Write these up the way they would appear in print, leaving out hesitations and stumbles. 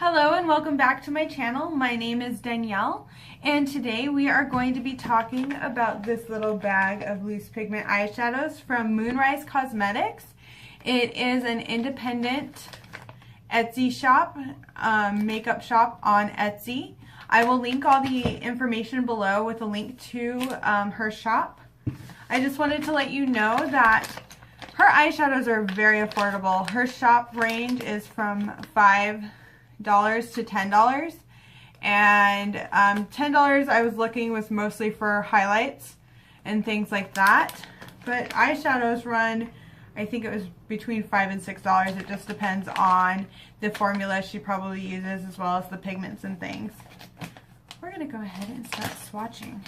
Hello and welcome back to my channel. My name is Danielle and today we are going to be talking about this little bag of loose pigment eyeshadows from Moonrise Cosmetics. It is an independent Etsy shop, makeup shop on Etsy. I will link all the information below with a link to her shop. I just wanted to let you know that her eyeshadows are very affordable. Her shop range is from $5 to $10, and $10 I was looking was mostly for highlights and things like that, but eyeshadows run, I think it was between $5 and $6. It just depends on the formula she probably uses as well as the pigments and things. We're gonna go ahead and start swatching.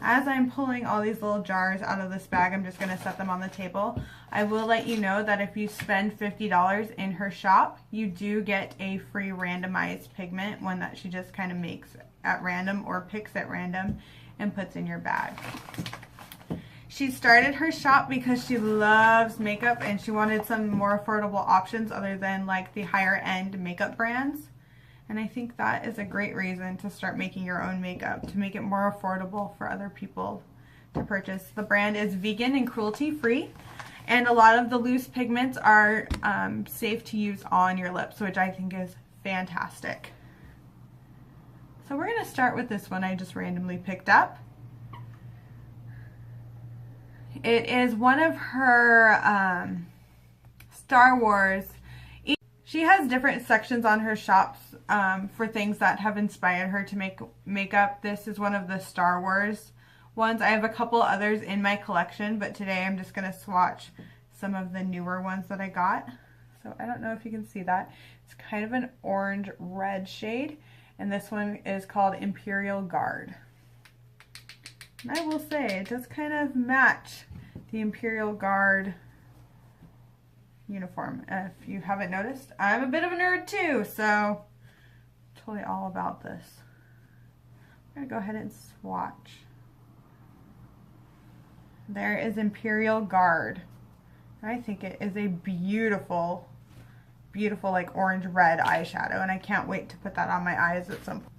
As I'm pulling all these little jars out of this bag, I'm just going to set them on the table. I will let you know that if you spend $50 in her shop, you do get a free randomized pigment, one that she just kind of makes at random or picks at random and puts in your bag. She started her shop because she loves makeup and she wanted some more affordable options other than like the higher end makeup brands. And I think that is a great reason to start making your own makeup, to make it more affordable for other people to purchase. The brand is vegan and cruelty free, and a lot of the loose pigments are safe to use on your lips, which I think is fantastic. So we're going to start with this one I just randomly picked up. It is one of her Star Wars. She has different sections on her shops for things that have inspired her to make makeup. This is one of the Star Wars ones. I have a couple others in my collection, but today I'm just going to swatch some of the newer ones that I got. So I don't know if you can see that. It's kind of an orange-red shade, and this one is called Imperial Guard. And I will say, it does kind of match the Imperial Guard uniform. If you haven't noticed, I'm a bit of a nerd too, so totally all about this. I'm gonna go ahead and swatch. There is Imperial Guard. I think it is a beautiful, beautiful like orange-red eyeshadow, and I can't wait to put that on my eyes at some point.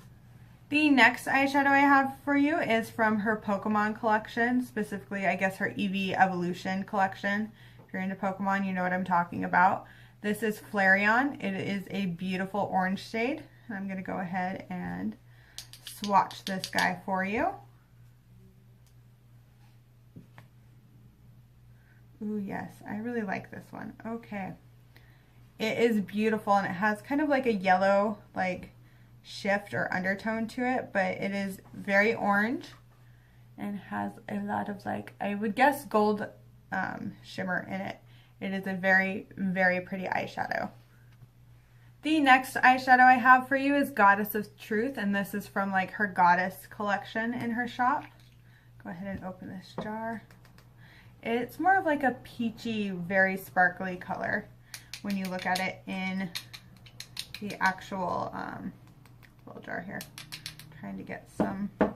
The next eyeshadow I have for you is from her Pokemon collection, specifically I guess her Eevee Evolution collection. If you're into Pokemon, you know what I'm talking about. This is Flareon. It is a beautiful orange shade. And I'm going to go ahead and swatch this guy for you. Ooh, yes, I really like this one. Okay. It is beautiful, and it has kind of like a yellow like shift or undertone to it, but it is very orange and has a lot of like, I would guess gold shimmer in it. It is a very, very pretty eyeshadow. The next eyeshadow I have for you is Goddess of Truth, and this is from like her Goddess collection in her shop. Go ahead and open this jar. It's more of like a peachy, very sparkly color when you look at it in the actual little jar here. I'm trying to get some of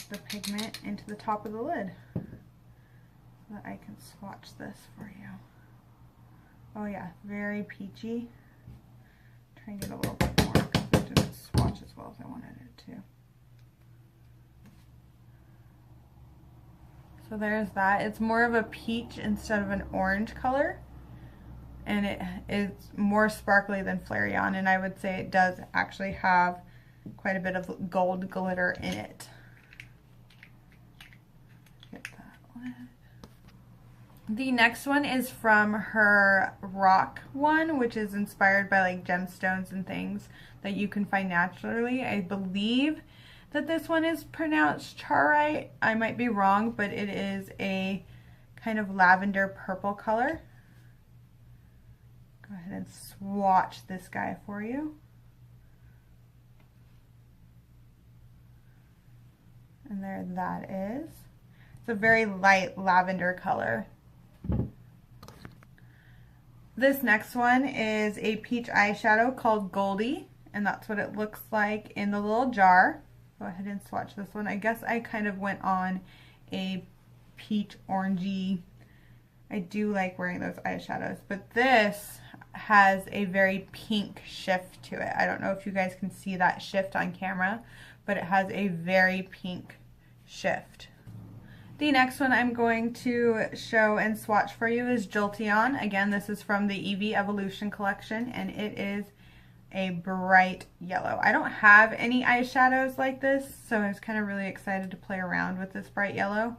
the pigment into the top of the lid so that I can swatch this for you. Oh yeah, very peachy. Try and get a little bit more because it didn't swatch as well as I wanted it to. So there's that. It's more of a peach instead of an orange color, and it is more sparkly than Flareon, and I would say it does actually have quite a bit of gold glitter in it. Get that lid. The next one is from her rock one, which is inspired by like gemstones and things that you can find naturally. I believe that this one is pronounced Charoite. I might be wrong, but it is a kind of lavender purple color. Go ahead and swatch this guy for you. And there that is. It's a very light lavender color. This next one is a peach eyeshadow called Goldie, and that's what it looks like in the little jar. Go ahead and swatch this one. I guess I kind of went on a peach orangey. I do like wearing those eyeshadows, but this has a very pink shift to it. I don't know if you guys can see that shift on camera, but it has a very pink shift. The next one I'm going to show and swatch for you is Jolteon. Again, this is from the Eevee Evolution collection, and it is a bright yellow. I don't have any eyeshadows like this, so I was kind of really excited to play around with this bright yellow.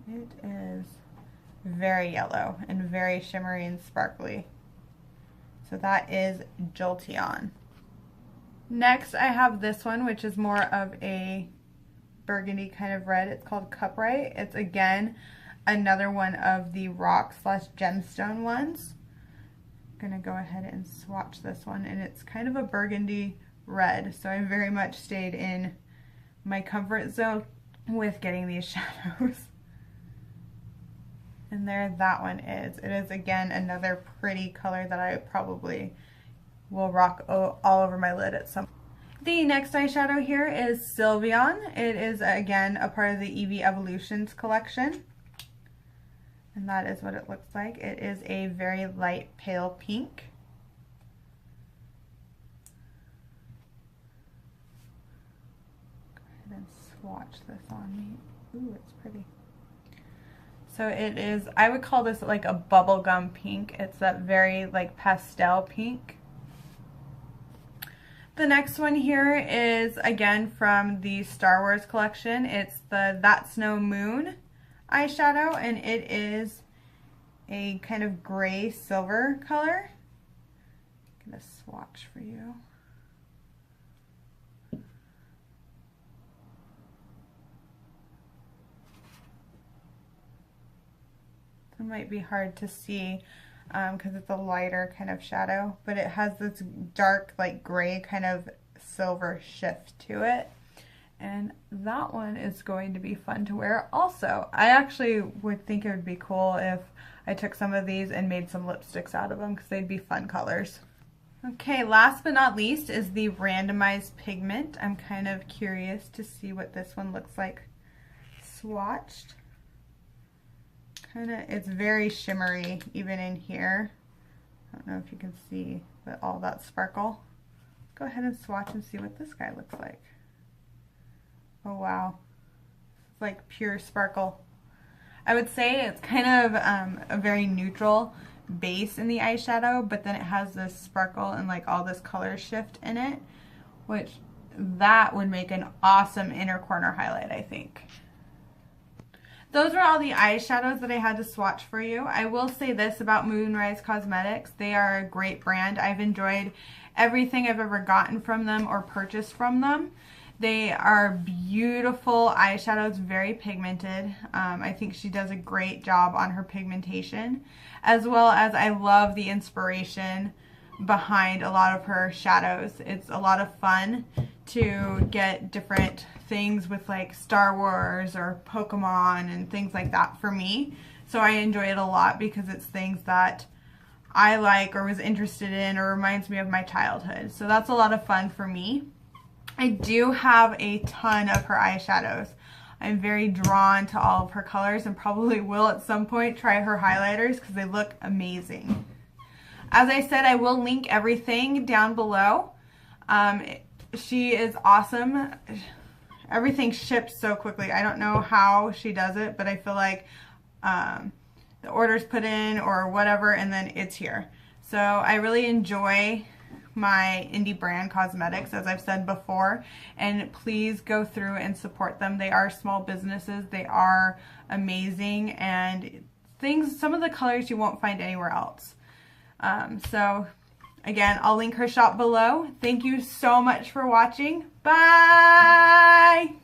It is very yellow and very shimmery and sparkly. So that is Jolteon. Next I have this one, which is more of a burgundy kind of red. It's called Cuprite. It's again another one of the rock slash gemstone ones. I'm gonna go ahead and swatch this one, and it's kind of a burgundy red, so I very much stayed in my comfort zone with getting these shadows. And there that one is. It is again another pretty color that I probably will rock all over my lid at some point. The next eyeshadow here is Sylveon. It is again a part of the Eevee Evolutions collection. And that is what it looks like. It is a very light pale pink. Go ahead and swatch this on me. Ooh, it's pretty. So it is, I would call this like a bubblegum pink. It's that very like pastel pink. The next one here is again from the Star Wars collection. It's the That's No Moon eyeshadow, and it is a kind of gray silver color. I'm gonna swatch for you. It might be hard to see because it's a lighter kind of shadow, but it has this dark like gray kind of silver shift to it, and that one is going to be fun to wear also. I actually would think it would be cool if I took some of these and made some lipsticks out of them because they'd be fun colors. Okay, last but not least is the randomized pigment. I'm kind of curious to see what this one looks like swatched. It's very shimmery even in here. I don't know if you can see, but all that sparkle. Go ahead and swatch and see what this guy looks like. Oh wow, it's like pure sparkle. I would say it's kind of a very neutral base in the eyeshadow, but then it has this sparkle and like all this color shift in it, which that would make an awesome inner corner highlight, I think. Those are all the eyeshadows that I had to swatch for you. I will say this about Moonrise Cosmetics. They are a great brand. I've enjoyed everything I've ever gotten from them or purchased from them. They are beautiful eyeshadows, very pigmented. I think she does a great job on her pigmentation, as well as I love the inspiration behind a lot of her shadows. It's a lot of fun to get different things with like Star Wars or Pokemon and things like that for me. So I enjoy it a lot because it's things that I like or was interested in or reminds me of my childhood. So that's a lot of fun for me. I do have a ton of her eyeshadows. I'm very drawn to all of her colors and probably will at some point try her highlighters because they look amazing. As I said, I will link everything down below. She is awesome. Everything ships so quickly. I don't know how she does it, but I feel like the order's put in or whatever and then it's here. So I really enjoy my indie brand cosmetics, as I've said before, and please go through and support them. They are small businesses. They are amazing, and some of the colors you won't find anywhere else. So again, I'll link her shop below. Thank you so much for watching. Bye!